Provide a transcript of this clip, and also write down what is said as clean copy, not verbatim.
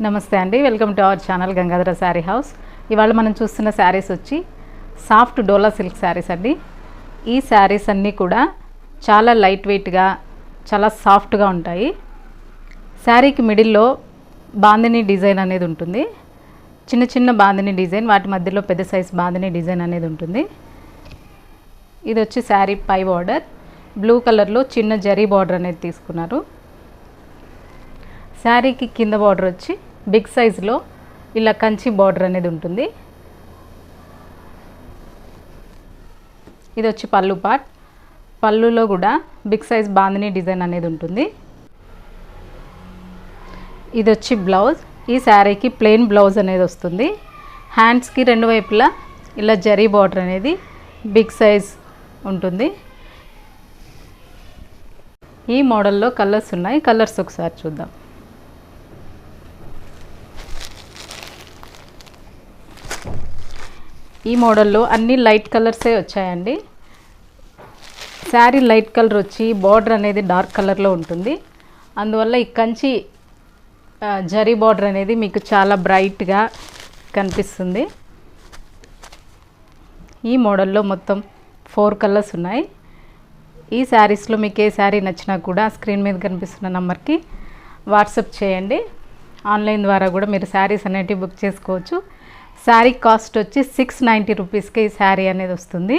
నమస్తే అండి, welcome to our channel Gangadhara sari house. ఇవాళ మనం చూస్తున్న శారీస్ వచ్చి సాఫ్ట్ డోలా సిల్క్ శారీస్ అండి. ఈ శారీస్ అన్నీ కూడా చాలా లైట్ వెయిట్గా, చాలా సాఫ్ట్గా ఉంటాయి. శారీకి మిడిల్లో బాందిని డిజైన్ అనేది ఉంటుంది. చిన్న చిన్న బాందిని డిజైన్, వాటి మధ్యలో పెద్ద సైజ్ బాందిని డిజైన్ అనేది ఉంటుంది. ఇది వచ్చి శారీ పై బార్డర్ బ్లూ కలర్లో చిన్న జరీ బార్డర్ అనేది తీసుకున్నారు. శారీకి కింద బార్డర్ వచ్చి బిగ్ సైజులో ఇలా కంచి బార్డర్ అనేది ఉంటుంది. ఇది వచ్చి పళ్ళు పార్ట్. పళ్ళులో కూడా బిగ్ సైజ్ బాందిని డిజైన్ అనేది ఉంటుంది. ఇది వచ్చి బ్లౌజ్. ఈ శారీకి ప్లెయిన్ బ్లౌజ్ అనేది వస్తుంది. హ్యాండ్స్కి రెండు వైపులా ఇలా జరీ బార్డర్ అనేది బిగ్ సైజ్ ఉంటుంది. ఈ మోడల్లో కలర్స్ ఉన్నాయి. కలర్స్ ఒకసారి చూద్దాం. ఈ మోడల్లో అన్ని లైట్ కలర్సే వచ్చాయండి. శారీ లైట్ కలర్ వచ్చి బార్డర్ అనేది డార్క్ కలర్లో ఉంటుంది. అందువల్ల ఈ కంచి జరీ బార్డర్ అనేది మీకు చాలా బ్రైట్గా కనిపిస్తుంది. ఈ మోడల్లో మొత్తం 4 కలర్స్ ఉన్నాయి. ఈ శారీస్లో మీకు ఏ శారీ నచ్చినా కూడా స్క్రీన్ మీద కనిపిస్తున్న నెంబర్కి వాట్సాప్ చేయండి. ఆన్లైన్ ద్వారా కూడా మీరు శారీస్ అనేటివి బుక్ చేసుకోవచ్చు. శారీ కాస్ట్ వచ్చి 690 రూపీస్కి ఈ శారీ అనేది వస్తుంది.